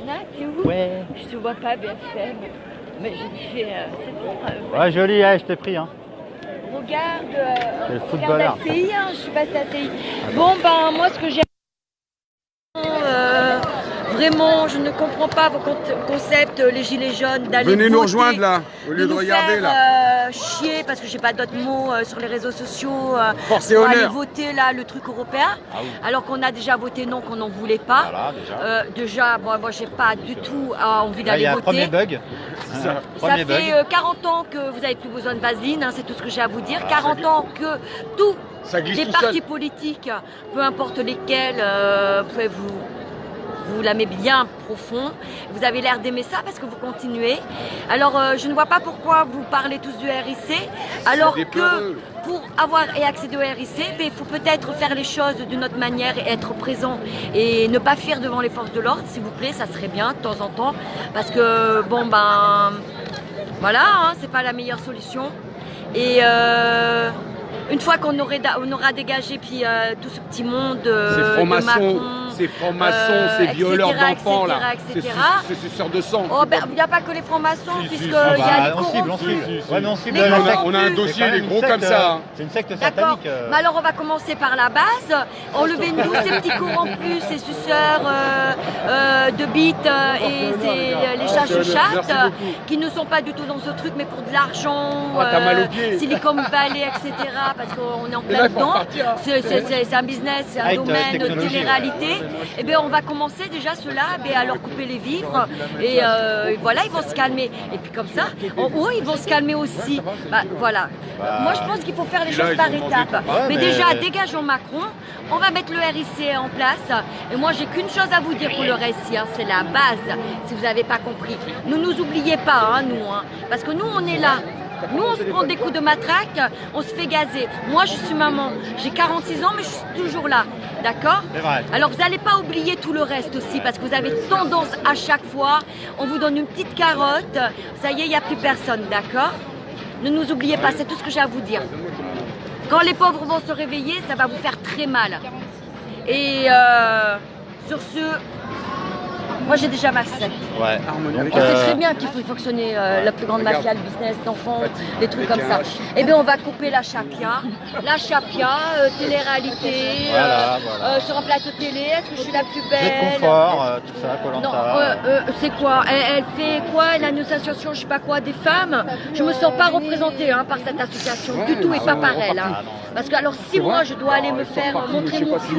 Anna, t'es où? Ouais. Je te vois pas, BFM. Mais j'ai fait. C'est bon. Ouais, joli, je t'ai pris. Hein. Regarde. C'est le Regarde footballeur. la CI, hein, je suis passée à CI. Bon, ben, moi, ce que j'ai. Vraiment, je ne comprends pas vos concepts, les gilets jaunes, d'aller Venez nous voter, rejoindre là, au lieu de regarder faire, là. chier, parce que j'ai pas d'autres mots sur les réseaux sociaux, Force et pour aller honneur. voter là le truc européen, Ah oui. alors qu'on a déjà voté non, qu'on n'en voulait pas. Voilà, déjà. Déjà, bon, moi j'ai pas du tout envie Là, il y d'aller a un voter. premier bug. Ça. Ça Premier bug. fait 40 ans que vous n'avez plus besoin de vaseline, hein, c'est tout ce que j'ai à vous dire. 40 ans que tous Ça glisse les tout partis seul. politiques, peu importe lesquels, pouvez vous la mettez bien profond. Vous avez l'air d'aimer ça parce que vous continuez. Alors, je ne vois pas pourquoi vous parlez tous du RIC, alors des que peureux. pour avoir et accéder au RIC, il faut peut-être faire les choses d'une autre manière et être présent et ne pas fuir devant les forces de l'ordre, s'il vous plaît, ça serait bien de temps en temps. Parce que, bon, ben, voilà, hein, c'est pas la meilleure solution. Et une fois qu'on aura dégagé puis tout ce petit monde Ces de francs-maçons, Macron, ces francs-maçons, ces etc., violeurs d'enfants là, etc. ces suceurs de sang. Oh, ben, il n'y a pas que les francs-maçons, Si, si, puisqu'il si. y a Bah, les on cible, on corrompus. cible. Ouais, mais on cible Les la corrompus. secte. On a un C'est dossier, quand des même gros une comme secte, ça. Hein. C'est une secte D'accord. satanique. Mais alors on va commencer par la base. Enlevez-nous ces petits corrompus, ces suceurs de bites et les chats Merci chattes beaucoup. qui ne sont pas du tout dans ce truc, mais pour de l'argent, Ah, t'as mal aux pieds. Silicon Valley, etc. Parce qu'on est en Et plein là, il faut dedans. repartir, hein. C'est un business, c'est un High domaine de technologie, télé-réalité. Et bien on va commencer déjà cela à leur couper les vivres. Et voilà, ils vont se calmer. Et puis comme ça, en haut, ils vont se calmer aussi. Bah, voilà. Moi je pense qu'il faut faire les Puis là, choses ils par ont mangé étapes. tout pas. Mais Ouais, déjà, mais- dégageons Macron. On va mettre le RIC en place. Et moi, j'ai qu'une chose à vous dire pour le RIC, hein, c'est la base, si vous n'avez pas compris. Ne nous oubliez pas, hein, nous. Hein, parce que nous, on est là. Nous, on se prend des coups de matraque, on se fait gazer. Moi, je suis maman. J'ai 46 ans, mais je suis toujours là. D'accord? C'est vrai. Alors, vous n'allez pas oublier tout le reste aussi, parce que vous avez tendance à chaque fois, on vous donne une petite carotte. Ça y est, il n'y a plus personne. D'accord? Ne nous oubliez pas, c'est tout ce que j'ai à vous dire. Quand les pauvres vont se réveiller, ça va vous faire très mal. Et sur ce, moi j'ai déjà ma secte. Ouais. On sait très bien qu'il faut fonctionner la plus grande mafia, le business d'enfants, des trucs comme ça. Eh bien on va couper la chapia, télé-réalité, Voilà. sur un plateau télé, est-ce que je suis la plus Jeu de belle? confort, tout ça, Non, Koh-Lanta. c'est quoi? Elle fait quoi? Elle a une association, je sais pas quoi, des femmes. Je me sens pas représentée hein, par cette association du tout et pas par elle. Hein. Ah non. Parce que alors si moi je dois aller me faire montrer mon cul,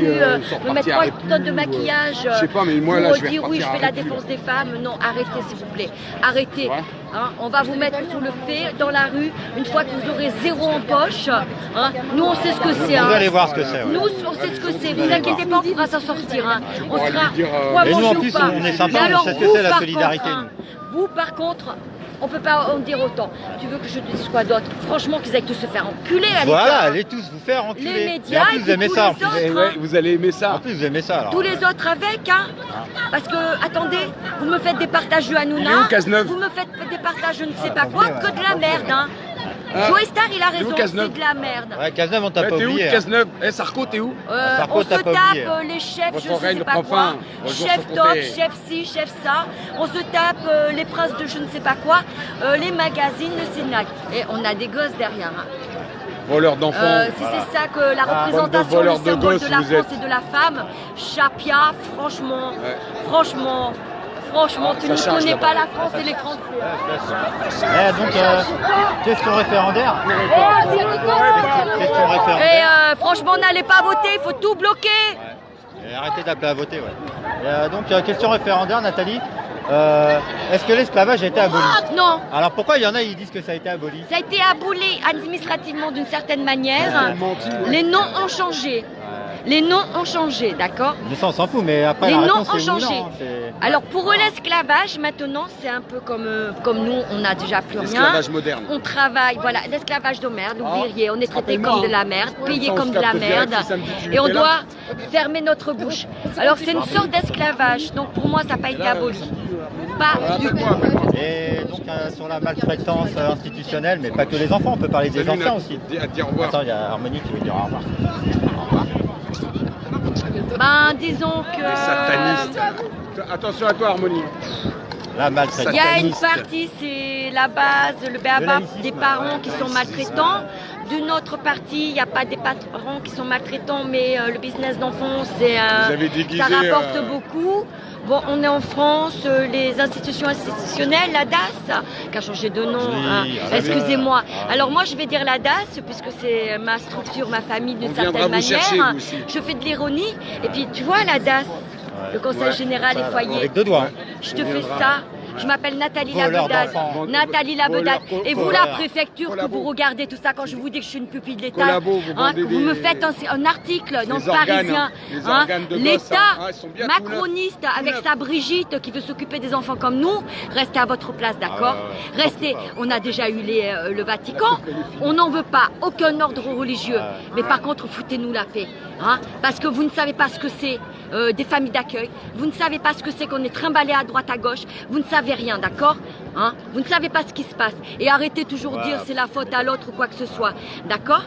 me mettre 3 tonnes de maquillage, Je sais pas, mais moi, pour là, je vais dire oui je repartir fais la à République. défense des femmes, non arrêtez s'il vous plaît, arrêtez. Ouais. Hein, on va vous mettre sous le fait dans la rue une fois que vous aurez zéro en poche. Hein. Nous on sait ce que c'est. Vous Hein. allez voir ce que c'est. Ouais. Nous, on sait ce que c'est. Vous inquiétez pas, on pourra s'en sortir. Hein. On pourra sera. lui dire, quoi Et nous, en manger ou plus, pas. on est sympa, Mais on alors, sait ce que vous, c'est, la par solidarité, contre, hein, vous, par contre, on peut pas en dire autant. Tu veux que je te dise quoi d'autre? Franchement, qu'ils aillent tous se faire enculer à Voilà, l'école. allez tous vous faire enculer. Les Et médias en et plus, vous puis aimez tous ça. En les plus. autres. Eh ouais, vous allez aimer En ça. plus, vous aimez ça. Alors. Tous les autres avec, hein. Parce que, attendez, vous me faites des partages de Il est Hanouna, où, Cazeneuve? vous me faites des partages je ne sais pas quoi, que de la merde, hein. Ah. Joey Star, il a Il est où, raison, Cazeneuve? c'est de la merde. Ouais, Cazeneuve, on t'a pas T'es où, oublié. hein. Cazeneuve? Eh, Sarko, t'es où? Sarko, On se t'as tape pas oublié. les chefs, Votre je sais règne pas prend quoi, fin. Bonjour, chef sur top, côté. chef ci, chef ça, on se tape les princes de je ne sais pas quoi, les magazines, le Sénac. Et on a des gosses derrière. Hein. Voleur d'enfants. Si c'est ça que la représentation bande de voleurs du de symbole gosses, de la vous France êtes. et de la femme, Chapia, franchement, franchement, tu Ça ne charge connais là-bas. pas la France et les Français. Donc, question référendaire. Question référendaire. Et franchement, n'allez pas voter, il faut tout bloquer. Et arrêtez d'appeler à voter, ouais. Et, donc, question référendaire, Nathalie. Est-ce que l'esclavage a été aboli? Non. Alors pourquoi il y en a, ils disent que ça a été aboli? Ça a été aboli administrativement d'une certaine manière. Les noms ont changé. Les noms ont changé, d'accord? Mais ça, on s'en fout, mais après, Les la noms réponse, ont c'est oui, changé. non, c'est- Alors pour eux, l'esclavage, maintenant, c'est un peu comme nous, on n'a déjà plus rien. L'esclavage moderne. On travaille, voilà, l'esclavage de merde, vous Ah, verriez, on est traité rappelle-moi, comme de la hein. merde, Ouais, payé ça, on comme se de la capte direct merde, si samedi tu et on étais là. doit fermer notre bouche. Alors c'est une sorte d'esclavage, donc pour moi, ça n'a pas été aboli. Pas du tout. Et donc sur la maltraitance institutionnelle, mais pas que les enfants, on peut parler des Salut, anciens Nat. aussi. À te dire au revoir. Attends, il y a Harmonie qui veut dire au revoir. Ben disons que... Les satanistes. Attention à toi, Harmonie. La Il y a une maltraitance. partie, c'est la base, le béaba des parents qui sont maltraitants. D'une autre partie, il n'y a pas des parents qui sont maltraitants, mais le business d'enfants, Vous avez déguisé, ça rapporte beaucoup. Bon, on est en France, les institutions institutionnelles, la DAS, qui a changé de nom, Oui, hein, ah, excusez-moi. ah. Alors moi, je vais dire la DAS, puisque c'est ma structure, ma famille d'une On viendra certaine vous chercher, manière. vous aussi. Je fais de l'ironie. Et puis, tu vois, la DAS, le Conseil Ouais. général et foyer. Avec deux doigts. Je te On fais viendra. ça. Je m'appelle Nathalie Voleur Labedade. d'enfants. Nathalie Labedade. Voleur, Et vous, voleur. la préfecture, que Collabo. vous regardez tout ça quand je vous dis que je suis une pupille de l'État, Collabo, vous hein, vendez que vous me des- faites un article dans le les organes, Parisien. hein, les organes de gosses, L'État hein. Ah, ils sont bien tout neufs. macroniste avec neufs. sa Brigitte qui veut s'occuper des enfants comme nous, restez à votre place, d'accord? Ah ouais. Restez. On a déjà eu le Vatican. On n'en veut pas aucun ordre religieux. Mais par contre, foutez-nous la paix. Hein, parce que vous ne savez pas ce que c'est des familles d'accueil. Vous ne savez pas ce que c'est qu'on est trimballé à droite, à gauche. Vous ne savez rien, d'accord? Hein, vous ne savez pas ce qui se passe. Et arrêtez toujours de dire c'est la faute à l'autre ou quoi que ce soit. D'accord?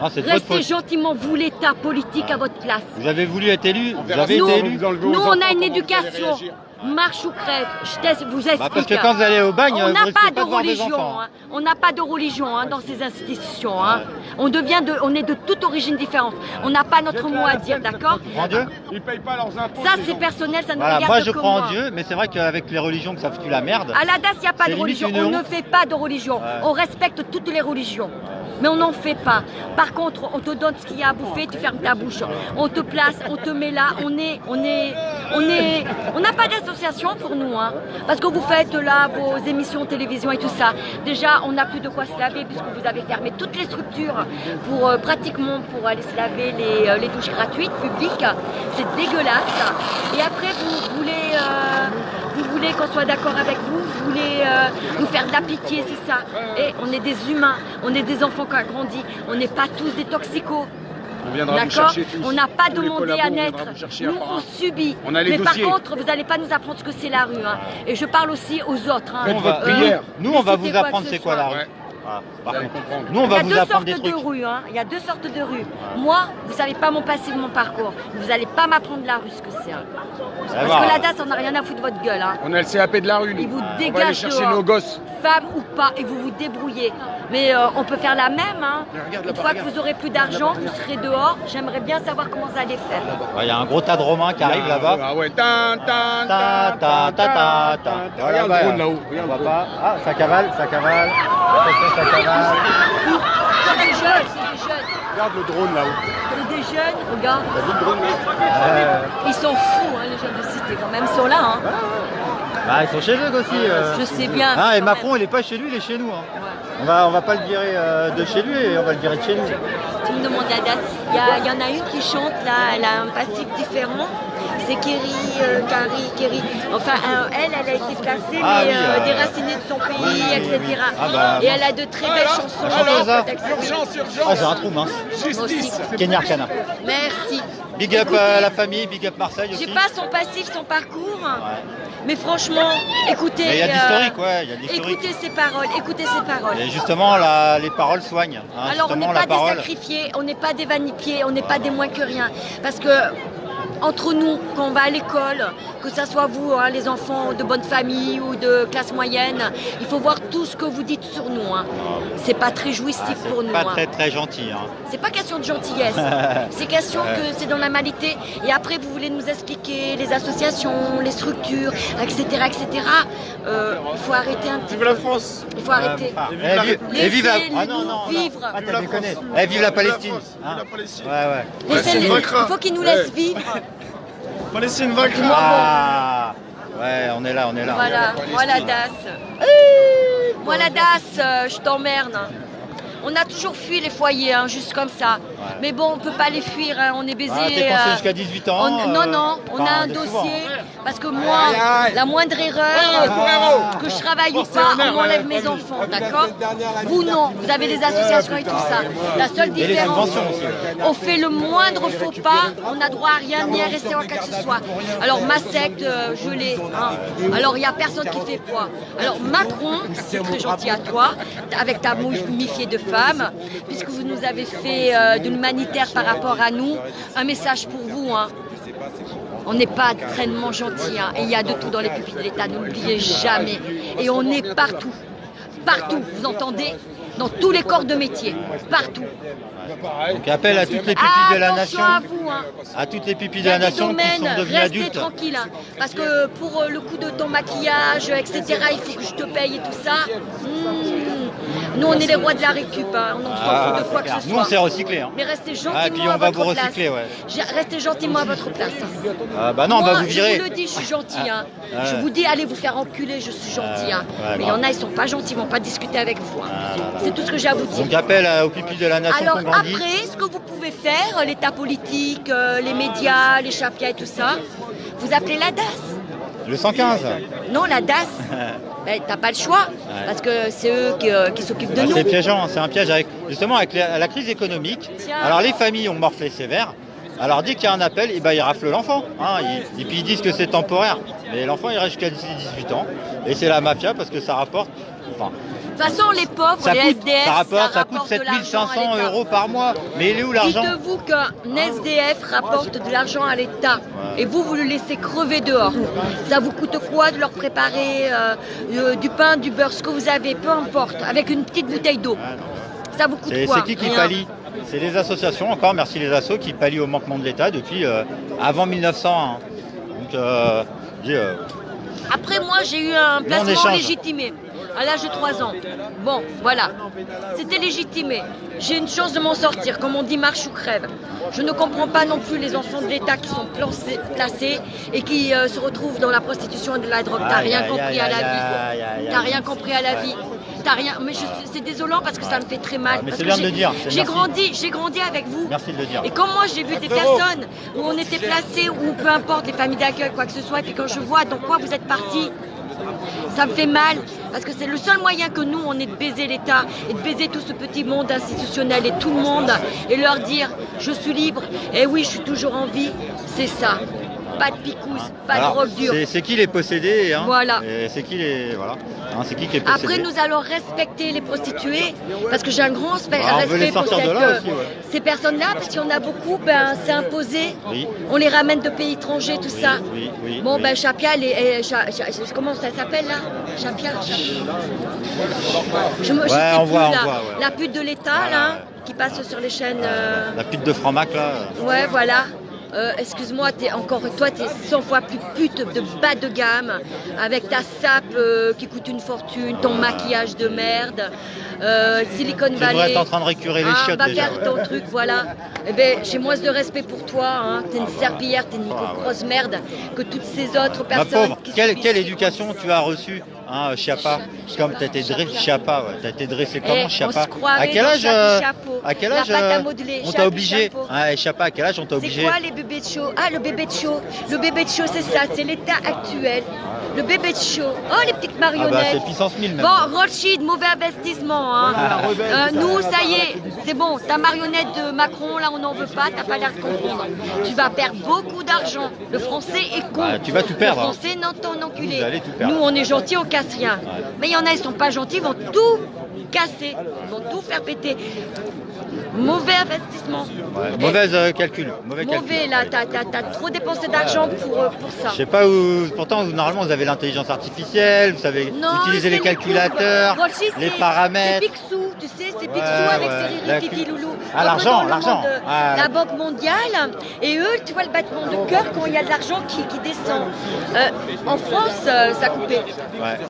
Non, c'est de votre Restez faute. gentiment, vous, l'État politique, à votre place. Vous avez voulu être élu, vous verra avez si Nous, été vous élu. vous enlevez aux nous, enfants, on a une comment vous allez éducation. réagir? Marche ou crève. Je vous explique. Bah, parce que quand vous allez au bagne, On vous n'a risquez pas pas de de voir des religion. enfants. Hein. On n'a pas de religion hein, dans ces institutions. Hein. On est de toute origine différente. On n'a pas notre mot à dire, d'accord? En Dieu. Ils payent pas leurs impôts. Ça, ces c'est gens. personnel, ça ne Voilà, regarde moi je que crois en moi. Dieu, mais c'est vrai qu'avec les religions que ça fout la merde. À la DAS, il n'y a pas C'est de limite religion. une On ne honte. fait pas de religion. Ouais. On respecte toutes les religions. Mais on n'en fait pas. Par contre, on te donne ce qu'il y a à bouffer, tu fermes ta bouche. On te place, on te met là. On n'a pas d'association pour nous. Hein. Parce que vous faites là vos émissions de télévision et tout ça. Déjà, on n'a plus de quoi se laver puisque vous avez fermé toutes les structures pour pratiquement pour aller se laver les douches gratuites, publiques. C'est dégueulasse. Et après, vous voulez qu'on soit d'accord avec vous, vous voulez nous faire de la pitié, c'est ça. Et on est des humains, on est des enfants qui ont grandi, on n'est pas tous des toxicos. On viendra vous D'accord? chercher tous. On n'a pas Tous les demandé collabos, à on viendra naître. vous chercher Nous, un par un. on subit. On a les Mais dossiers. par contre, vous n'allez pas nous apprendre ce que c'est la rue. Hein. Et je parle aussi aux autres. Hein. Faites Nous, on votre va- prière. Nous, on va Citez vous quoi apprendre que c'est ce quoi la soit. rue. Ouais. Voilà, Vous par allez contre. comprendre. Nous, on Il y va a vous deux apprendre sortes des de trucs. rues. Hein. Il y a deux sortes de rues. Moi, vous n'allez pas mon passif, mon parcours. Vous n'allez pas m'apprendre la rue ce que c'est. Hein. Parce voir. que la DAS, on n'a rien à foutre de votre gueule. Hein. On a le CAP de la rue. nous. Ils vous On va aller dégagent chercher dehors. nos gosses. Femme ou pas, et vous vous débrouillez. Mais on peut faire la même. Hein. Mais regarde Une là-bas, fois que regarde. vous aurez plus d'argent, vous serez dehors. J'aimerais bien savoir comment vous allez faire. Ouais, il y a un gros tas de Romains qui arrivent là-bas. Ah ouais. Tan, tan, Ta, ta, ta, ta, ta. Voilà, Regarde bah, le drone là-haut. On Regarde voit le drone. pas. Ah, ça cavale, ça cavale. Attention, ça cavale. C'est des jeunes, c'est des jeunes. Regarde le drone là-haut. C'est des jeunes, regarde. T'as vu le drone là? Ils sont fous, hein, les jeunes de cité quand même. Ils sont là. Hein. Bah, ils sont chez eux aussi. Je sais bien. Ah, et quand Macron, même. il est pas chez lui, il est chez nous. Hein. Ouais. On va pas le virer de chez lui, on va le virer de chez nous. Tu me demandes la date. Il y en a une qui chante là, elle a un passif différent. C'est Kerry. Enfin, elle a été placée, Ah mais oui, déracinée de son pays, oui, etc. Ah bah, Et elle a de très belles chansons. La chanteuse, là. etc. Urgence, Ah, urgence. j'ai un trou mince. Moi aussi. Kenny Arcana. Merci. Big up à la famille, big up Marseille aussi. J'ai pas son passif, son parcours. Ouais. Mais franchement, écoutez. Mais il y a de l'historique, ouais, il y a de l'historique. Écoutez ses paroles, écoutez ses paroles. Et justement, les paroles soignent. Hein, Alors on justement, n'est la pas des parole. sacrifiés, on n'est pas des vanipiés, on n'est pas des moins que rien. Parce que entre nous, quand on va à l'école, que ce soit vous, hein, les enfants de bonne famille ou de classe moyenne, il faut voir tout ce que vous dites sur nous. Hein. C'est pas très jouissif pour nous. Pas Hein. très très gentil. Hein. C'est pas question de gentillesse, c'est question que c'est dans la normalité. Et après, vous voulez nous expliquer les associations, les structures, etc., etc. Il faut arrêter un petit Vive peu. la France. Il faut arrêter. Et vive la... Laissez-les Ah non, non, vivre. non. Ah, Vive t'as la déconné. France. Eh, vive la Palestine. Vive Hein. la Palestine. Ouais, ouais. Laissez-les- vaincra. il faut qu'ils nous laissent vivre. Palestine vaincra. Ah, ouais, on est là, on est là. Voilà, Palestine. moi la DAS. Moi la DAS, je t'emmerde. On a toujours fui les foyers, hein, juste comme ça. Ouais. Mais bon, on peut pas les fuir, hein, on est baisé. Ah, t'es pensé jusqu'à 18 ans. Non, non, on enfin, a un souvent. dossier. Parce que moi, Aïe, aïe. la moindre erreur, Ah. que je travaille ou c'est pas, honneur, on m'enlève ouais, mes famille. enfants, Ah, d'accord? Vous non, vous avez les associations et tout ça. La seule Et les différence, subventions aussi. on fait le moindre faux pas, on n'a droit à rien ni à rester en cas que ce soit. Alors ma secte, je l'ai. Hein. Alors il n'y a personne qui fait poids. Alors Macron, c'est très gentil à toi, avec ta momifiée de femme, puisque vous nous avez fait de l'humanitaire par rapport à nous, un message pour vous. Hein. On n'est pas extrêmement gentil, hein. Et il y a de tout dans les pupilles de l'État, n'oubliez jamais. Et on est partout, partout, vous entendez? Dans tous les corps de métier, partout. Donc appel à toutes les pupilles de la nation, à vous, hein. à toutes les pupilles Il de y a la des nation qui sont domaines, devenues restez adultes. tranquille, hein, parce que pour le coût de ton maquillage, etc., il faut que je te paye et tout ça. Nous, on est les rois de la récup, hein. On n'en s'en fout de quoi que ce soit. Nous, on s'est recyclé. Hein. Mais restez gentiment Ah, et puis on à va votre vous place. recycler, ouais. Restez gentiment à votre place. Bah non, on Moi, va vous virer. je vous le dis, je suis gentil. Hein. Ah, Je ouais. vous dis, allez vous faire enculer, je suis gentil. Hein. ouais, Mais il y en a, ils sont pas gentils, ils vont pas discuter avec vous. Hein. Ah, là, là. C'est tout ce que j'ai à vous dire. Donc appel aux pupilles de la nation Alors qu'on grandit. après, ce que vous pouvez faire, l'État politique, les médias, les chapias et tout ça, vous appelez la DAS. Le 115. Non, la DAS, ben, t'as pas le choix, parce que c'est eux qui s'occupent de Ah, nous. c'est piégeant, c'est un piège justement avec la crise économique. Tiens. Alors les familles ont morflé sévère. Alors dès qu'il y a un appel, et ben, ils raflent l'enfant. Hein, et puis ils disent que c'est temporaire. Mais l'enfant il reste jusqu'à 18 ans. Et c'est la mafia parce que ça rapporte. Enfin, De toute façon, les pauvres, ça les coûte, SDF, ça coûte rapporte de l'argent 7500 à l'État. € par mois. Mais il est où l'argent? Dites-vous qu'un SDF rapporte de l'argent à l'État Ouais. et vous le laissez crever dehors. Ça vous coûte quoi de leur préparer du pain, du beurre, ce que vous avez, peu importe, avec une petite bouteille d'eau. Ah, non. Ça vous coûte C'est quoi? qui Rien. pallie? C'est les associations, encore merci les assos, qui pallient au manquement de l'État depuis avant 1901. Donc, Après, moi, j'ai eu un placement échange. légitimé à l'âge de 3 ans. Bon, voilà. C'était légitimé. J'ai une chance de m'en sortir, comme on dit, marche ou crève. Je ne comprends pas non plus les enfants de l'État qui sont placés et qui se retrouvent dans la prostitution et de la drogue. T'as rien compris à la vie. T'as rien compris à la vie. T'as rien. Mais c'est désolant parce que ça me fait très mal. Mais Parce c'est que bien de le dire. J'ai grandi avec vous. Merci de le dire. Et comme moi, j'ai vu des personnes où on était placés, ou peu importe, les familles d'accueil, quoi que ce soit, et puis quand je vois dans quoi vous êtes partis, ça me fait mal, parce que c'est le seul moyen que nous, on ait de baiser l'État, et de baiser tout ce petit monde institutionnel et tout le monde, et leur dire, je suis libre, et oui, je suis toujours en vie, c'est ça. Pas de picouse, pas de drogue dure. C'est qui les possédés, hein. Voilà. Et c'est qui les. Voilà. Hein, c'est qui est possédé. Après, nous allons respecter les prostituées, parce que j'ai un grand on veut les respect pour sortir de là aussi, ouais. ces personnes-là, parce qu'il y en a beaucoup, ben, c'est imposé. Oui. On les ramène de pays étrangers, tout ça. Oui, Bon, oui. ben, Chapia, comment ça s'appelle là? Chapia. Je sais on plus, voit, là. on voit, ouais. La pute de l'État, Voilà, là, ouais. qui passe sur les chaînes. La pute de Franmac, là. Ouais, voilà. Excuse-moi, toi, t'es 100 fois plus pute de bas de gamme, avec ta sape qui coûte une fortune, ton maquillage de merde, Silicon Tu devrais Valley. être en train de récurer les chiottes va déjà. faire ton truc, voilà. Eh ben, j'ai moins de respect pour toi, hein. T'es une serpillière, t'es une grosse merde que toutes ces autres Ma personnes. pauvre, qui quelle subissent- éducation tu as reçue, hein, Chiappa? Comme tu as été dressé, Chiappa, ouais. T'as été dressé comment, on Chiappa? se croirait À quel dans âge, Chapi Chapeau. à quel La âge pâte à modeler, on t'a Chapi obligé? Chapeau. Hein, Chiappa, à quel âge on t'a C'est obligé? quoi les bébés de show? Ah, le bébé de show. Le bébé de show, c'est ça, c'est l'état actuel. Le bébé de show. Oh, les petites Ah bah marionnettes. c'est puissance 1000 même. Bon, Rothschild, mauvais investissement. Hein. Nous, ça y est, c'est bon. Ta marionnette de Macron, là, on n'en veut pas. T'as pas l'air de comprendre. Tu vas perdre beaucoup d'argent. Le français est con. Bah, tu vas tout perdre, Le hein. français, non, ton enculé. Vous allez tout perdre. Nous, on est gentils, on casse rien. Mais il y en a, ils sont pas gentils, ils vont tout casser. Ils vont tout faire péter. Mauvais investissement. Ouais, mauvais calcul. Mauvais Mauvais, calcul. là, t'as trop dépensé d'argent pour ça. Je sais pas où. Pourtant, normalement, vous avez l'intelligence artificielle, vous savez Non, utiliser les c'est calculateurs, Rothschild, les c'est paramètres. Picsou, tu sais, c'est Picsou Ouais, avec ouais. ses La rires pipi loulou. Ah, Un peu l'argent, dans le l'argent. monde, Ah. la Banque mondiale, et eux, tu vois le battement de cœur quand il y a de l'argent qui descend. En France, ça a coupé. Ouais.